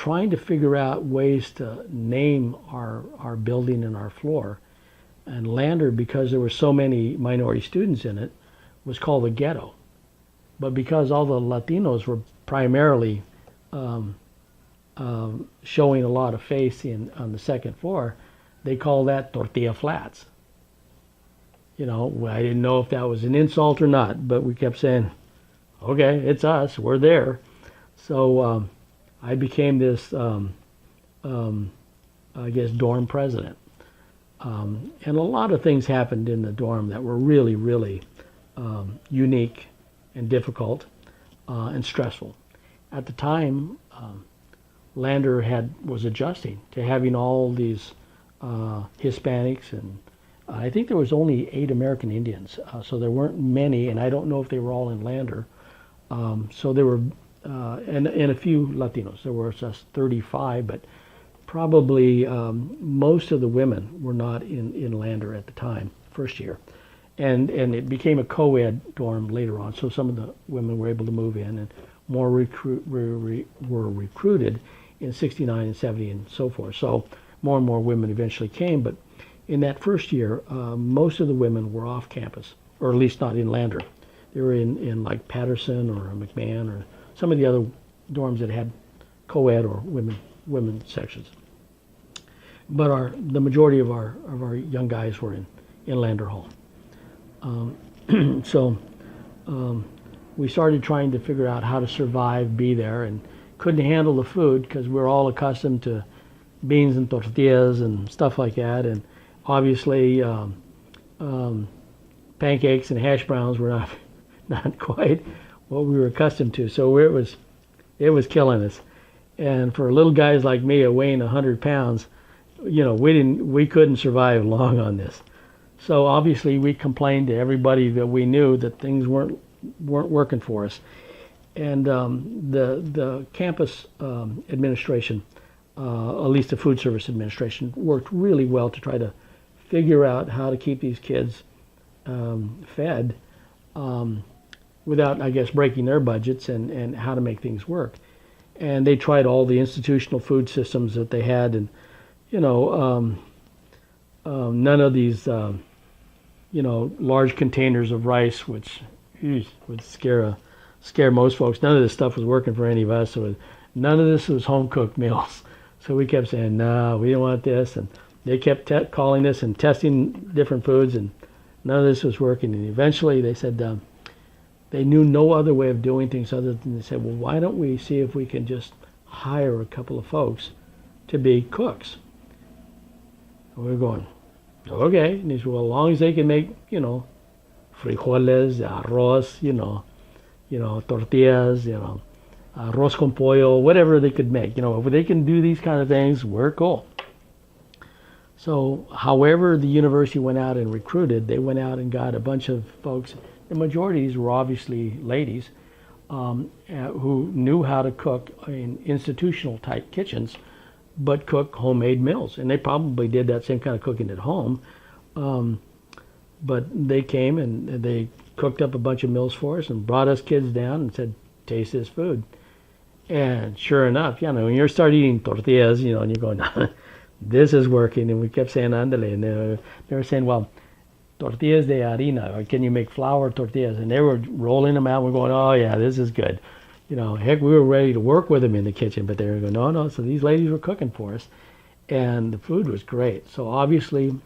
trying to figure out ways to name our building and our floor. And Lander, because there were so many minority students in it, was called the ghetto. But because all the Latinos were primarily showing a lot of face on the second floor, they called that Tortilla Flats. You know, I didn't know if that was an insult or not, but we kept saying, okay, it's us, we're there. So I became this, I guess, dorm president. And a lot of things happened in the dorm that were really, really unique and difficult and stressful. At the time, Lander was adjusting to having all these Hispanics, and I think there was only 8 American Indians, so there weren't many, and I don't know if they were all in Lander. So there were, and a few Latinos. There were just 35, but probably most of the women were not in Lander at the time, first year. And it became a co-ed dorm later on, so some of the women were able to move in, and more were recruited in 69 and 70 and so forth. So more and more women eventually came, but in that first year, most of the women were off campus, or at least not in Lander. They were in like Patterson or McMahon or some of the other dorms that had co-ed or women sections. But the majority of our young guys were in Lander Hall. So we started trying to figure out how to survive, be there, and couldn't handle the food because we're all accustomed to beans and tortillas and stuff like that. And obviously, pancakes and hash browns were not quite what we were accustomed to. So it was killing us. And for little guys like me weighing 100 pounds, you know, we couldn't survive long on this. So obviously we complained to everybody that we knew that things weren't working for us. And the campus administration, at least the food service administration, worked really well to try to figure out how to keep these kids fed without, I guess, breaking their budgets and how to make things work. And they tried all the institutional food systems that they had, and you know, none of these, you know, large containers of rice, which would scare most folks. None of this stuff was working for any of us. So none of this was home cooked meals. So we kept saying, no, we don't want this. And they kept calling us and testing different foods, and none of this was working. And eventually they said they knew no other way of doing things other than they said, well, why don't we see if we can just hire a couple of folks to be cooks? And we're going, okay. And he said, well, as long as they can make, you know, frijoles, arroz, you know, tortillas, you know, arroz con pollo, whatever they could make. You know, if they can do these kind of things, we're cool. So, however the university went out and recruited, they went out and got a bunch of folks. The majorities were obviously ladies who knew how to cook in institutional type kitchens, but cook homemade meals. And they probably did that same kind of cooking at home. But they came and they cooked up a bunch of meals for us and brought us kids down and said, taste this food. And sure enough, you know, when you start eating tortillas, you know, and you're going, this is working. And we kept saying, andale. And they were saying, well, tortillas de harina, or can you make flour tortillas? And they were rolling them out. We're going, oh yeah, this is good. You know, heck, we were ready to work with them in the kitchen, but they were going, no. So these ladies were cooking for us, and the food was great. So obviously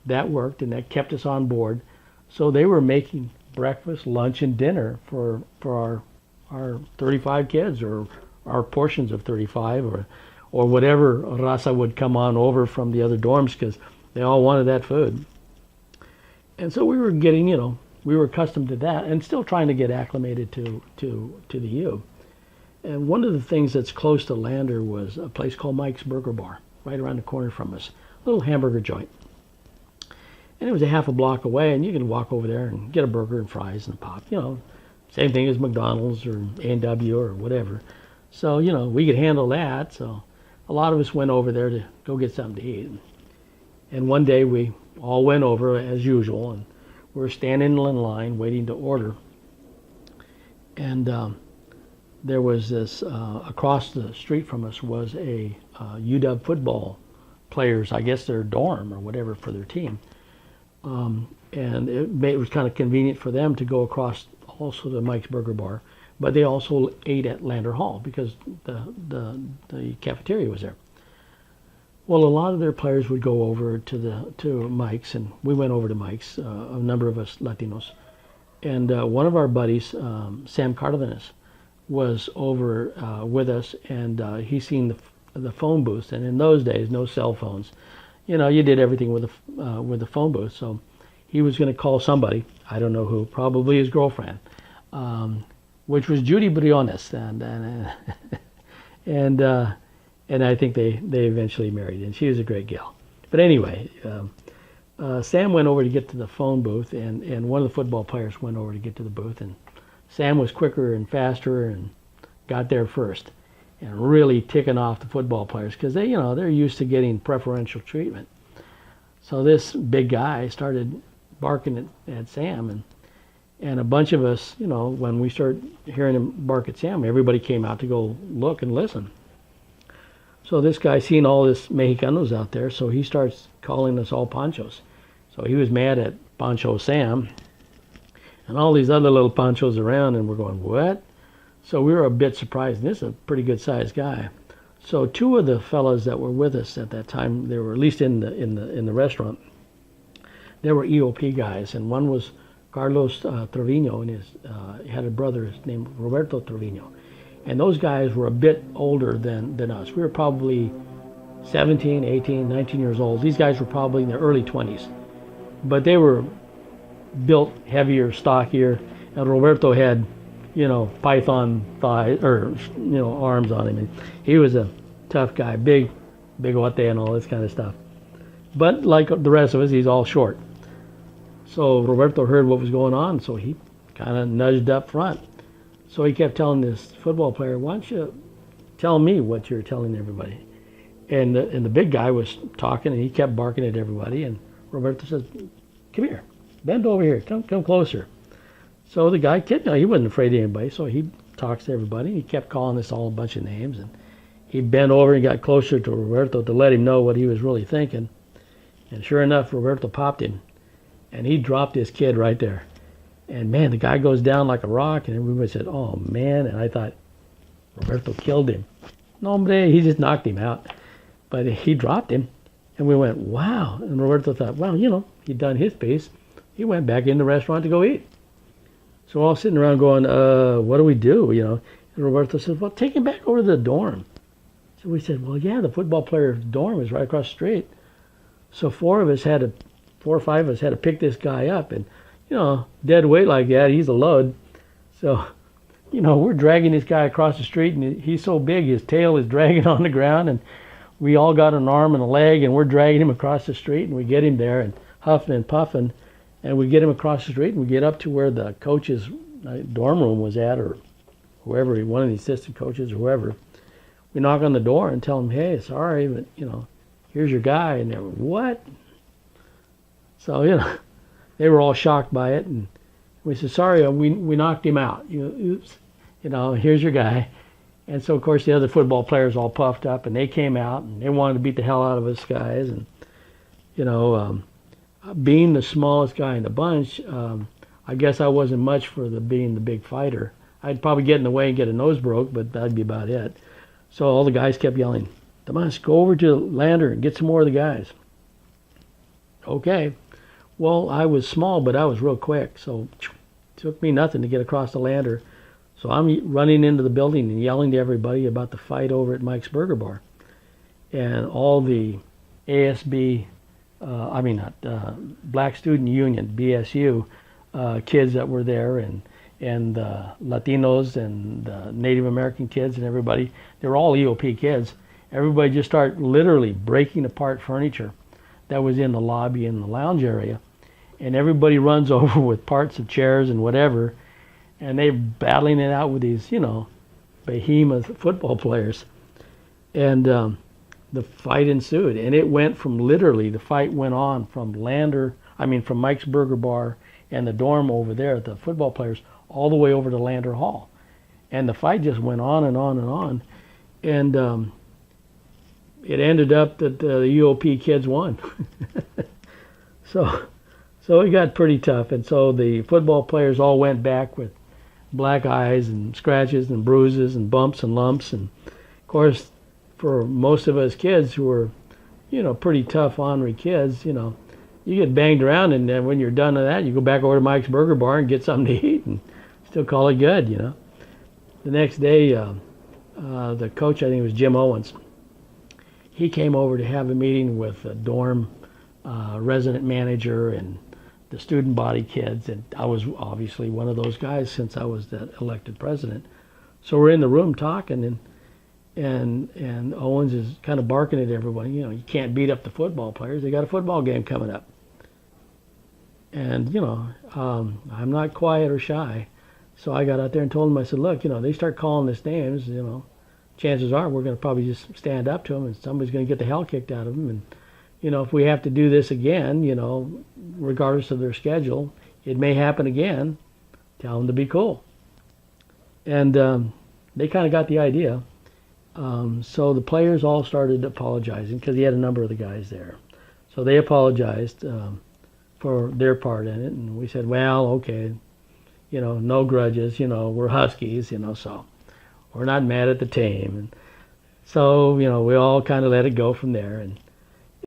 that worked, and that kept us on board. So they were making breakfast, lunch, and dinner for our 35 kids, or our portions of 35, or whatever raza would come on over from the other dorms, because they all wanted that food. And so we were getting, you know, we were accustomed to that, and still trying to get acclimated to the U. And one of the things that's close to Lander was a place called Mike's Burger Bar, right around the corner from us, a little hamburger joint. And it was a half a block away, and you could walk over there and get a burger and fries and pop, you know, same thing as McDonald's or A&W or whatever. So, you know, we could handle that. So a lot of us went over there to go get something to eat. And one day we all went over as usual, and we're standing in line waiting to order. And there was this across the street from us was a UW football players, I guess their dorm or whatever for their team, and it was kind of convenient for them to go across also to Mike's Burger Bar, but they also ate at Lander Hall because the cafeteria was there. Well, a lot of their players would go over to Mike's, and we went over to Mike's, a number of us Latinos, and one of our buddies, Sam Cardenas, was over with us, and he seen the phone booth, and in those days, no cell phones. You know, you did everything with the phone booth. So he was going to call somebody, I don't know who, probably his girlfriend, which was Judy Briones, and I think they eventually married, and she was a great gal. But anyway, Sam went over to get to the phone booth, and one of the football players went over to get to the booth, and Sam was quicker and faster and got there first, and really ticking off the football players because they're used to getting preferential treatment. So this big guy started barking at Sam, and a bunch of us, when we started hearing him bark at Sam, everybody came out to go look and listen. So this guy seen all this Mexicanos out there, so he starts calling us all Panchos. So he was mad at Pancho Sam and all these other little Panchos around, and we're going, what? So we were a bit surprised. This is a pretty good sized guy. So two of the fellas that were with us at that time, they were at least in the restaurant. They were EOP guys, and one was Carlos Trevino, and he had a brother named Roberto Trevino. And those guys were a bit older than us. We were probably 17, 18, 19 years old. These guys were probably in their early 20s. But they were built heavier, stockier, and Roberto had, python thighs or arms on him. And he was a tough guy, big bigote and all this kind of stuff. But like the rest of us, he's all short. So Roberto heard what was going on, so he kind of nudged up front. So he kept telling this football player, "Why don't you tell me what you're telling everybody?" And the big guy was talking, and he kept barking at everybody. And Roberto says, "Come here, bend over here, come closer." So the guy, he wasn't afraid of anybody, so he talks to everybody. He kept calling us all a bunch of names, and he bent over and got closer to Roberto to let him know what he was really thinking. And sure enough, Roberto popped him, and he dropped his kid right there. And man, the guy goes down like a rock, and everybody said, "Oh man!" And I thought, Roberto killed him. No, hombre, he just knocked him out. But he dropped him, and we went, "Wow!" And Roberto thought, well, he'd done his piece. He went back in the restaurant to go eat. So we're all sitting around going, what do we do? And Roberto said, "Well, take him back over to the dorm." So we said, "Well, yeah, the football player's dorm is right across the street." So four or five of us had to pick this guy up, and dead weight like that, he's a load. So, we're dragging this guy across the street, and he's so big, his tail is dragging on the ground, and we all got an arm and a leg, and we're dragging him across the street, and we get him there, and huffing and puffing, and we get him across the street, and we get up to where the coach's dorm room was at, or whoever, one of the assistant coaches or whoever. We knock on the door and tell him, "Hey, sorry, but, here's your guy." And they're, "What?" So, they were all shocked by it, and we said, "Sorry, we knocked him out. Oops. Here's your guy." And so, of course, the other football players all puffed up, and they came out, and they wanted to beat the hell out of us guys. And, being the smallest guy in the bunch, I guess I wasn't much for being the big fighter. I'd probably get in the way and get a nose broke, but that'd be about it. So all the guys kept yelling, "Tomas, go over to Lander and get some more of the guys." Okay. Well, I was small, but I was real quick, so it took me nothing to get across the Lander. So I'm running into the building and yelling to everybody about the fight over at Mike's Burger Bar. And all the ASB, Black Student Union, BSU, kids that were there, and Latinos and Native American kids and everybody, they were all EOP kids. Everybody just started literally breaking apart furniture that was in the lobby and the lounge area, and everybody runs over with parts of chairs and whatever, and they're battling it out with these, behemoth football players. And the fight ensued, and it went from the fight went on from from Mike's Burger Bar and the dorm over there, the football players, all the way over to Lander Hall. And the fight just went on and on and on. And it ended up that the UOP kids won. so so it got pretty tough. And so the football players all went back with black eyes and scratches and bruises and bumps and lumps. And of course, for most of us kids who were, pretty tough, ornery kids, you get banged around, and then when you're done with that, you go back over to Mike's Burger Bar and get something to eat and still call it good, The next day, the coach, I think it was Jim Owens, he came over to have a meeting with the dorm resident manager and the student body kids, and I was obviously one of those guys since I was the elected president. So we're in the room talking, and Owens is kind of barking at everybody. You can't beat up the football players. They got a football game coming up. And, I'm not quiet or shy. So I got out there and told them, I said, look, they start calling us names, chances are we're going to probably just stand up to them and somebody's going to get the hell kicked out of them. And, if we have to do this again, regardless of their schedule, it may happen again. Tell them to be cool. And they kind of got the idea. So the players all started apologizing because he had a number of the guys there. So they apologized for their part in it. And we said, well, okay, no grudges, we're Huskies, so we're not mad at the team. And so, we all kind of let it go from there. And